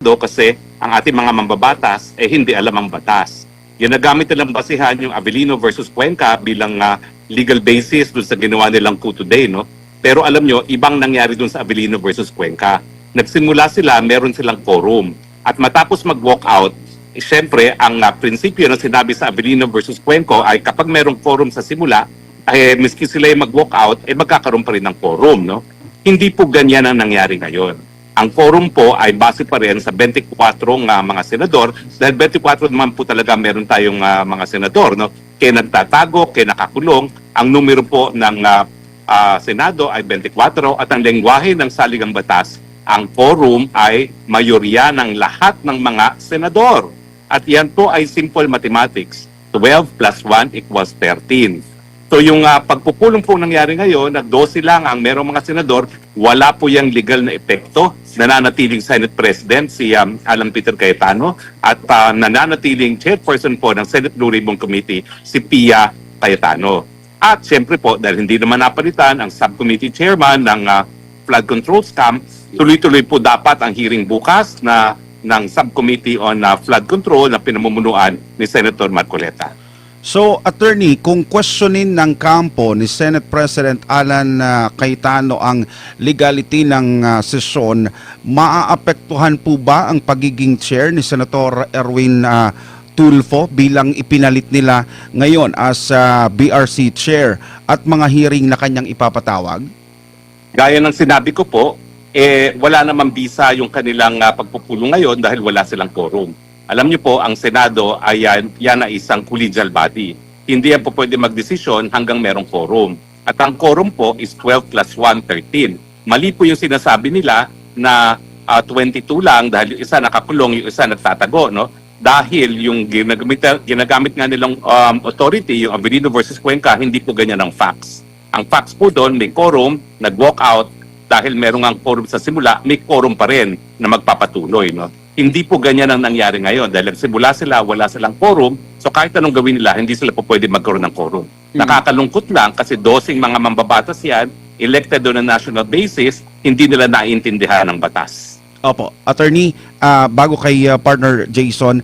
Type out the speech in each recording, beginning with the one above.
kasi ang ating mga mambabatas hindi alam ang batas. Ginagamit nilang basihan yung Avellino versus Cuenca bilang legal basis dun sa ginawa nilang coup today, no? Pero alam nyo, ibang nangyari dun sa Avellino versus Cuenca. Nagsimula sila, meron silang quorum. At matapos mag-walk out, syempre, ang prinsipyo na sinabi sa Avellino versus Cuenca ay kapag merong quorum sa simula, miski sila yung mag-walk out, magkakaroon pa rin ng quorum, no? Hindi po ganyan ang nangyari ngayon. Ang quorum po ay base pa rin sa 24 mga senador dahil 24 naman po talaga meron tayong mga senador, no? Kaya nagtatago, kaya nakakulong. Ang numero po ng Senado ay 24 at ang lengguwahe ng saligang batas, ang quorum ay mayorya ng lahat ng mga senador. At yan po ay simple mathematics. 12 plus 1 equals 13. So yung pagpupulong po nangyari ngayon, na 12 lang ang merong mga senador, wala po yung legal na epekto. Nananatiling Senate President si Alan Peter Cayetano at nananatiling chairperson po ng Senate Blue Ribbon Committee si Pia Cayetano. At siyempre po, dahil hindi naman napalitan ang subcommittee chairman ng flood control scam, tuloy-tuloy po dapat ang hearing bukas ng subcommittee on flood control na pinamumunuan ni Senator Marcoleta. So, attorney, kung questionin ng kampo ni Senate President Alan Cayetano ang legality ng sesyon, maaapektuhan po ba ang pagiging chair ni Senator Erwin Tulfo bilang ipinalit nila ngayon as BRC chair at mga hearing na kanyang ipapatawag? Gaya ng sinabi ko po, wala namang bisa yung kanilang pagpupulong ngayon dahil wala silang quorum. Alam niyo po, ang Senado ay yan ay isang collegial body. Hindi yan po pwede magdesisyon hanggang merong quorum. At ang quorum po is 12 plus 1, 13. Mali po yung sinasabi nila na 22 lang dahil yung isa nakakulong, yung isa nagtatago, no? Dahil yung ginagamit nga nilang authority, yung Avellino versus Cuenca, hindi po ganyan ang facts. Ang facts po doon, may quorum, nag-walk out, dahil merong ang quorum sa simula, may quorum pa rin na magpapatuloy, no? Hindi po ganyan ang nangyari ngayon dahil simula sila, wala silang quorum. So kahit anong gawin nila, hindi sila po pwede magkaroon ng quorum. Nakakalungkot lang kasi 12 mga mambabatas yan, elected on a national basis, hindi nila naiintindihan ng batas. Opo. Attorney, bago kay partner Jason,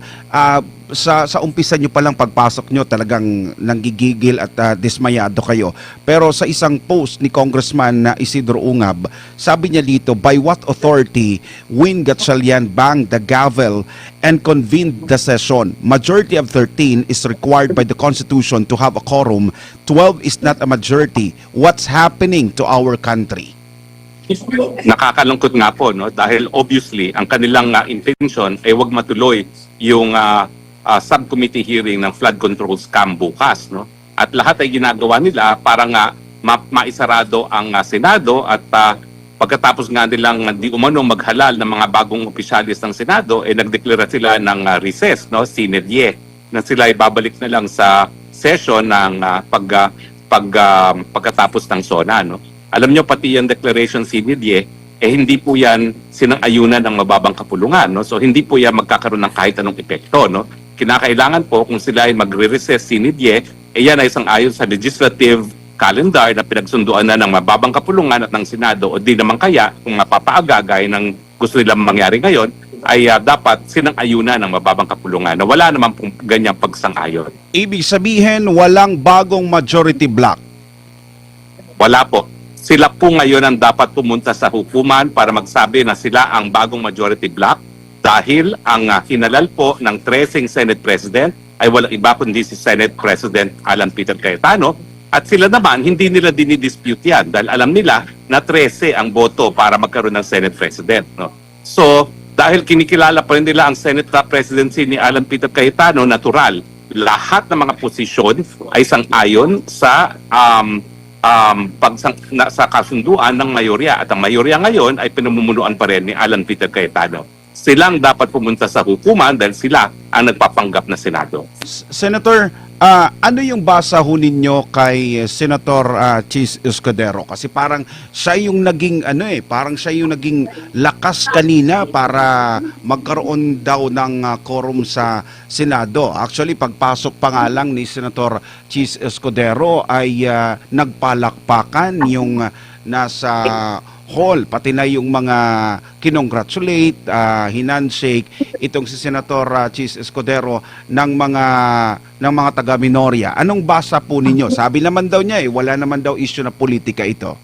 sa umpisa nyo palang pagpasok nyo talagang nanggigigil at dismayado kayo. Pero sa isang post ni Congressman Isidro Ungab, sabi niya dito, by what authority Win Gatchalian banged the gavel and convened the session? Majority of 13 is required by the Constitution to have a quorum. 12 is not a majority. What's happening to our country? Nakakalungkot nga po, no? Dahil obviously ang kanilang intention ay wag matuloy yung subcommittee hearing ng flood control scam bukas, no? At lahat ay ginagawa nila para nga maisarado ang Senado at pagkatapos nga nilang di umano maghalal ng mga bagong opisyalis ng Senado, nagdeklara sila ng recess, no? Sine die, na sila ay babalik na lang sa session ng pagkatapos ng SONA, no? Alam nyo, pati yung declaration sine die, hindi po yan sinang-ayunan ng mababang kapulungan, no? So hindi po yan magkakaroon ng kahit anong epekto, no? Kinakailangan po kung sila ay magre-recess sine die, yan ay isang-ayon sa legislative calendar na pinagsunduan na ng mababang kapulungan at ng Senado, o di naman kaya kung mapapaaga gaya ng gusto nilang mangyari ngayon, ay dapat sinang-ayunan ng mababang kapulungan na wala naman pong ganyang pagsang-ayon. Ibig sabihin, walang bagong majority block. Wala po. Sila po ngayon ang dapat pumunta sa hukuman para magsabi na sila ang bagong majority block dahil ang hinalal po ng 13 Senate President ay walang iba kundi si Senate President Alan Peter Cayetano, at sila naman hindi nila dinidispute yan dahil alam nila na 13 ang boto para magkaroon ng Senate President, no? So dahil kinikilala pa rin nila ang Senate presidency ni Alan Peter Cayetano, natural, lahat ng mga posisyon ay sang-ayon sa sa kasunduan ng mayorya, at ang mayorya ngayon ay pinamumunuan pa rin ni Alan Peter Cayetano. Silang dapat pumunta sa hukuman dahil sila ang nagpapanggap na Senado. Senator, ano yung basa ho ninyo kay Senator Chis Escudero? Kasi parang siya yung naging parang siya yung naging lakas kanina para magkaroon daw ng quorum sa Senado. Actually, pagpasok pa nga lang ni Senator Chis Escudero ay nagpalakpakan yung nasa hall, pati na yung mga kinongratulate, hinandshake itong si Senator Chis Escudero ng mga taga Minoria. Anong basa po ninyo? Sabi naman daw niya wala naman daw issue na politika ito.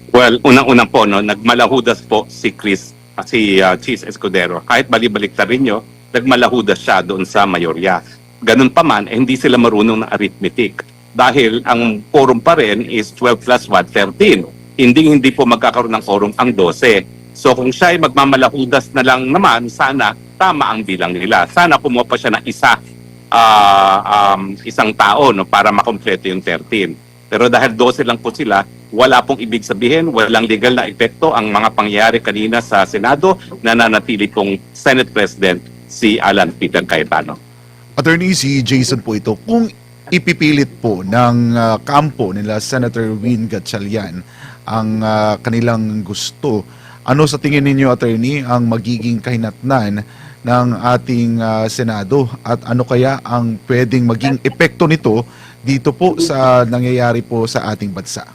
Well, unang-unang po, no, nagmalahudas po si Chis Escudero. Kahit bali-balik na rin nyo, nagmalahudas siya doon sa mayorya. Ganun pa man, hindi sila marunong ng arithmetic. Dahil ang quorum pa rin is 12 plus 1, 13. Hindi po magkakaroon ng quorum ang 12. So kung siya ay magmamalahudas na lang naman, sana tama ang bilang nila. Sana kumuha pa siya ng isang tao, no, para makompleto yung 13. Pero dahil 12 lang po sila, wala pong ibig sabihin, walang legal na epekto ang mga pangyayari kanina sa Senado na nanatili pong Senate President si Alan Peter Cayetano. Attorney, si Jason po ito. Kung ipipilit po ng kampo nila Senator Win Gatchalian ang kanilang gusto, ano sa tingin ninyo, Attorney, ang magiging kahinatnan ng ating Senado at ano kaya ang pwedeng maging epekto nito dito po sa nangyayari po sa ating bansa?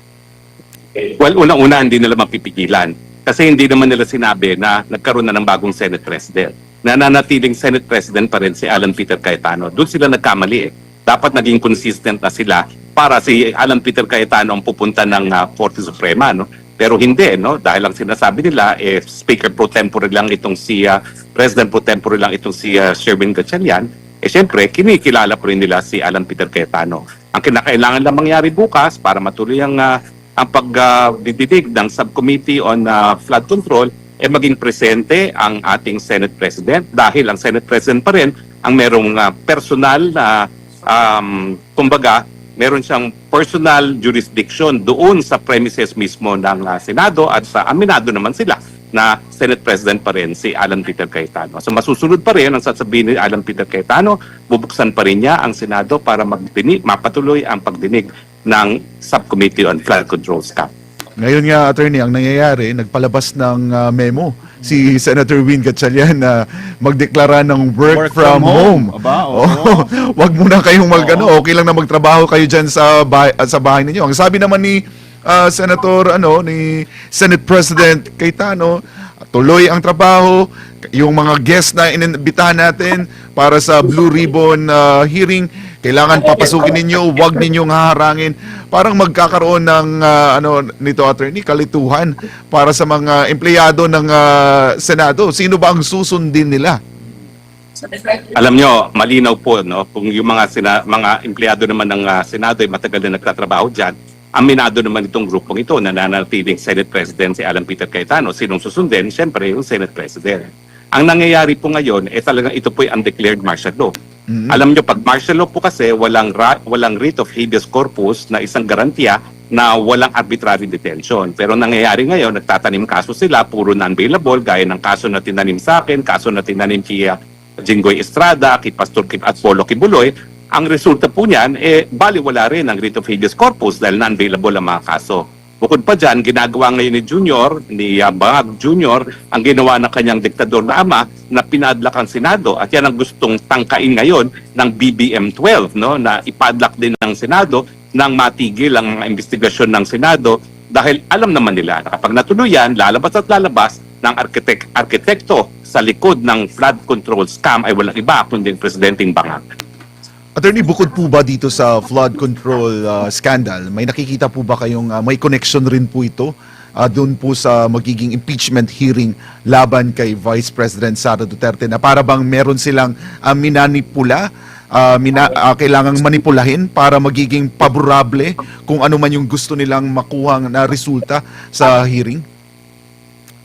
Well, unang-una, hindi nila mapipigilan. Kasi hindi naman nila sinabi na nagkaroon na ng bagong Senate President. Nananatiling Senate President pa rin si Alan Peter Cayetano. Doon sila nagkamali eh. Dapat naging consistent na sila para si Alan Peter Cayetano ang pupunta ng Korte Suprema, no? Pero hindi, no? Dahil ang sinasabi nila, Speaker pro tempore lang itong President pro tempore lang itong si Sherwin Gatchalian, siyempre, kinikilala po rin nila si Alan Peter Cayetano. Ang kinakailangan lang mangyari bukas para matuloy ang pagdidinig ng Subcommittee on Flood Control, maging presente ang ating Senate President dahil ang Senate President pa rin ang merong personal na kumbaga, meron siyang personal jurisdiction doon sa premises mismo ng Senado at sa aminado naman sila na Senate President pa rin si Alan Peter Cayetano. So masusunod pa rin ang sasabihin ni Alan Peter Cayetano, bubuksan pa rin niya ang Senado para mapatuloy ang pagdinig ng Subcommittee on Flood Control SCAP. Ngayon nga, Attorney, ang nangyayari, nagpalabas ng memo si Senator Win Gatchalian na magdeklara ng work from home. Aba, oo. Wag muna kayong okay lang na magtrabaho kayo dyan sa bahay ninyo. Ang sabi naman ni Senate President Cayetano, tuloy ang trabaho. Yung mga guests na inibitahan natin para sa Blue Ribbon hearing, kailangan papasukin ninyo, wag ninyong haharangin. Parang magkakaroon ng nito, Attorney, kalituhan para sa mga empleyado ng Senado. Sino ba ang susundin nila? Alam nyo, malinaw po, no? Kung yung mga empleyado naman ng Senado ay matagal na nagtatrabaho dyan, aminado naman itong grupong ito na nananatiling Senate President si Alan Peter Cayetano. Sinong susundin? Siyempre, yung Senate President. Ang nangyayari po ngayon, talagang ito po ay undeclared martial law. Mm-hmm. Alam nyo, pag martial law po kasi, walang writ of habeas corpus na isang garantiya na walang arbitrary detention. Pero nangyayari ngayon, nagtatanim kaso sila, puro non-bailable, gaya ng kaso na tinanim sa akin, kaso na tinanim kay Jinggoy Estrada, kay Pastor Kip at Polo Kibuloy. Ang resulta po niyan, baliwala rin ang writ of habeas corpus dahil non-bailable ang mga kaso. Bukod pa dyan, ginagawa ngayon ni Bangag Jr., ang ginawa ng kanyang diktador na ama na pinadlak ang Senado. At yan ang gustong tangkain ngayon ng BBM 12, no? Na ipadlak din ng Senado nang matigil ang mga investigasyon ng Senado dahil alam naman nila na kapag natuloy yan, lalabas at lalabas ng arkitekto sa likod ng flood control scam ay walang iba kundi Presidenteng Bangag. Attorney, bukod po ba dito sa flood control scandal, may nakikita po ba kayong may connection rin po ito doon po sa magiging impeachment hearing laban kay Vice President Sara Duterte na para bang meron silang kailangang manipulahin para magiging paborable kung ano man yung gusto nilang makuhang na resulta sa hearing?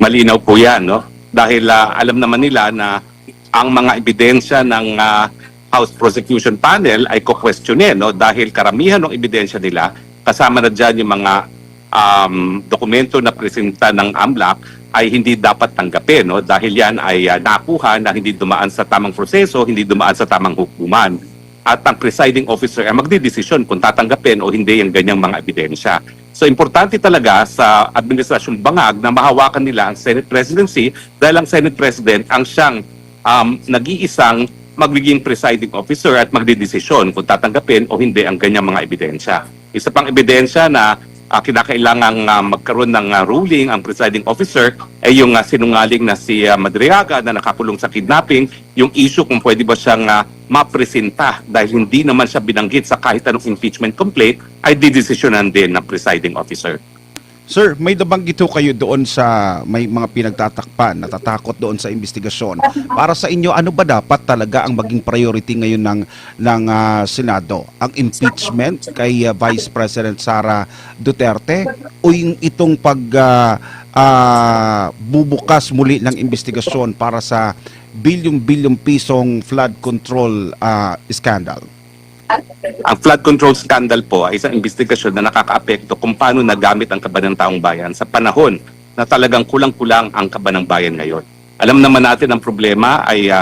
Malinaw po yan, no? Dahil alam naman nila na ang mga ebidensya ng House Prosecution Panel ay ko-questionin, no? Dahil karamihan ng ebidensya nila, kasama na dyan yung mga dokumento na presenta ng AMLAC ay hindi dapat tanggapin, no? Dahil yan ay nakuha na hindi dumaan sa tamang proseso, hindi dumaan sa tamang hukuman. At ang presiding officer ay magdidesisyon kung tatanggapin o hindi yung ganyang mga ebidensya. So importante talaga sa Administrasyong Bangag na mahawakan nila ang Senate Presidency dahil ang Senate President ang siyang nag-iisang magiging presiding officer at magdidesisyon kung tatanggapin o hindi ang ganyang mga ebidensya. Isa pang ebidensya na kinakailangang magkaroon ng ruling ang presiding officer ay yung sinungaling na si Madriaga na nakakulong sa kidnapping, yung issue kung pwede ba siyang mapresenta dahil hindi naman siya binanggit sa kahit anong impeachment complaint ay didesisyonan din ng presiding officer. Sir, may nabanggit ho kayo doon sa may mga pinagtatakpan, natatakot doon sa investigasyon. Para sa inyo, ano ba dapat talaga ang maging priority ngayon ng Senado? Ang impeachment kay Vice President Sara Duterte o yung itong bubukas muli ng investigasyon para sa bilyong-bilyong pisong flood control scandal? Ang flood control scandal po ay isang investigasyon na nakakaapekto kung paano nagamit ang kaba ng taong bayan sa panahon na talagang kulang-kulang ang kaba ng bayan ngayon. Alam naman natin ang problema ay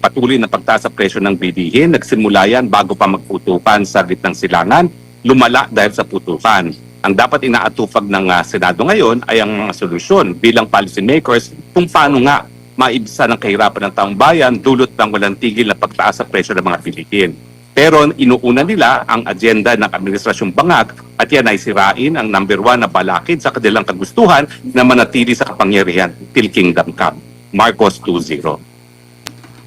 patuloy na pagtaas sa presyo ng bilihin. Nagsimula yan bago pa magputukan sa gitnang silangan, lumala dahil sa putukan. Ang dapat inaatupag ng Senado ngayon ay ang mga solusyon bilang policymakers kung paano nga maibsa ng kahirapan ng taong bayan dulot ng walang tigil na pagtaas sa presyo ng mga bilihin. Pero inuuna nila ang agenda ng Administrasyong Bangag at yan ay sirain ang number 1 na balakid sa kanilang kagustuhan na manatili sa kapangyarihan till kingdom come. Marcos 2-0.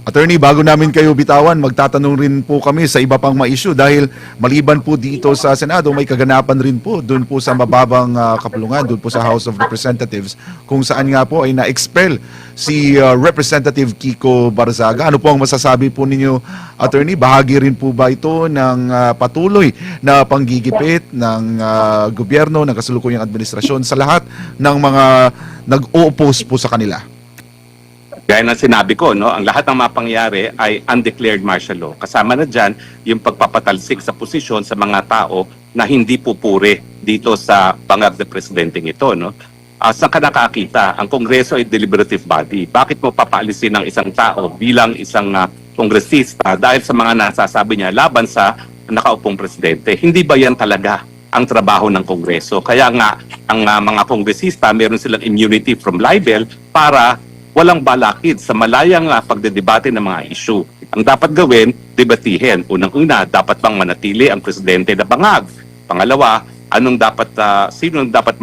Attorney, bago namin kayo bitawan, magtatanong rin po kami sa iba pang ma-issue dahil maliban po dito sa Senado, may kaganapan rin po doon po sa mababang kapulungan, doon po sa House of Representatives, kung saan nga po ay na-expel si Representative Kiko Barzaga. Ano po ang masasabi po ninyo, Attorney? Bahagi rin po ba ito ng patuloy na panggigipit ng gobyerno, ng kasalukuyang administrasyon sa lahat ng mga nag-o-oppose po sa kanila? Gaya ng sinabi ko, no, ang lahat ng mapangyari ay undeclared martial law. Kasama na dyan yung pagpapatalsik sa posisyon sa mga tao na hindi pupuri dito sa bangag na presidenteng ito. No? Saan ka nakakita? Ang Kongreso ay deliberative body. Bakit mo papaalisin ng isang tao bilang isang kongresista dahil sa mga nasasabi niya laban sa nakaupong presidente? Hindi ba yan talaga ang trabaho ng Kongreso? Kaya nga, ang mga kongresista, meron silang immunity from libel para walang balakid sa malayang pagdedebate ng mga issue. Ang dapat gawin, debatihin. Unang-una, dapat bang manatili ang presidente na bangag? Pangalawa, sino dapat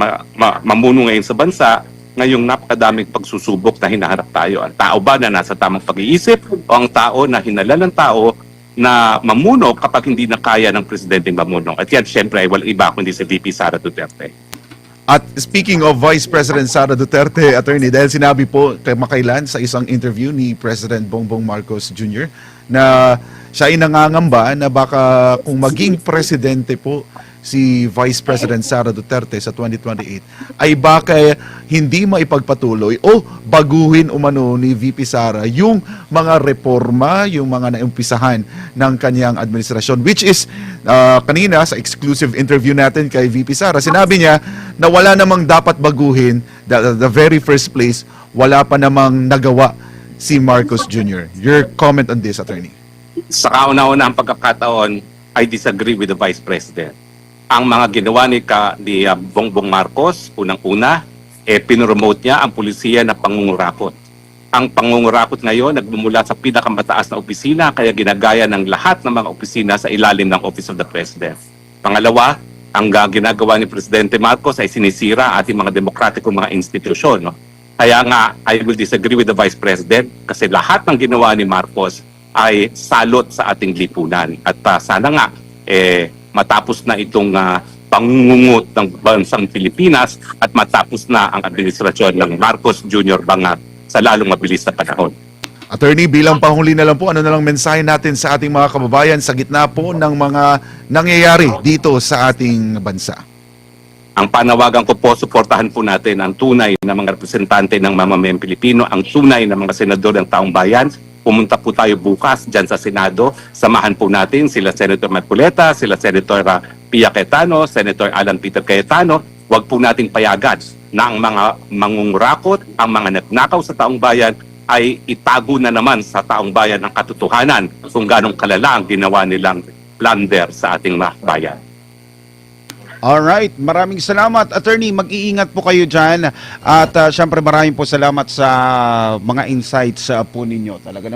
mamuno ngayon sa bansa ngayong napakadaming pagsusubok na hinaharap tayo? Ang tao ba na nasa tamang pag-iisip o ang tao na hinala ng tao na mamuno kapag hindi na kaya ng presidenteng mamuno? At yan, syempre, ay walang iba kundi si VP Sara Duterte. At speaking of Vice President Sara Duterte, Attorney, dahil sinabi po kamakailan sa isang interview ni President Bongbong Marcos Jr. na siya ay nangangamba na baka kung maging presidente po si Vice President Sara Duterte sa 2028 ay baka hindi maipagpatuloy o baguhin umano ni VP Sara yung mga reforma, yung mga naumpisahan ng kanyang administrasyon, which is kanina sa exclusive interview natin kay VP Sara, sinabi niya na wala namang dapat baguhin, the very first place, wala pa namang nagawa si Marcos Jr. Your comment on this, Attorney? Sa kauna-una ang pagkakataon, I disagree with the Vice President. Ang mga ginawa ni Bongbong Marcos, unang-una, pinromote niya ang pulisya na pangungurakot. Ang pangungurakot ngayon nagmumula sa pinakamataas na opisina kaya ginagaya ng lahat ng mga opisina sa ilalim ng Office of the President. Pangalawa, ang ginagawa ni Presidente Marcos ay sinisira ating mga demokratikong mga institusyon. No? Kaya nga, I will disagree with the Vice President kasi lahat ng ginawa ni Marcos ay salot sa ating lipunan. At sana nga, matapos na itong pangungut ng bansang Pilipinas at matapos na ang administrasyon ng Marcos Jr. Bangag sa lalong mabilis na panahon. Attorney, bilang panghuli na lang po, ano na lang mensahe natin sa ating mga kababayan sa gitna po ng mga nangyayari dito sa ating bansa? Ang panawagan ko po, suportahan po natin ang tunay na mga representante ng mamamayang Pilipino, ang tunay na mga senador ng taong bayan. Pumunta po tayo bukas dyan sa Senado. Samahan po natin sila Senator Marcoleta, sila Senator Pia Cayetano, Senator Alan Peter Cayetano. Huwag po nating payagan na ang mga mangungurakot, ang mga nagnakaw sa taong bayan ay itago na naman sa taong bayan ang katotohanan kung ganong kalala ang ginawa nilang plunder sa ating mga bayan. Alright, maraming salamat. Attorney, mag-iingat po kayo dyan. At syempre maraming po salamat sa mga insights po ninyo. Talaga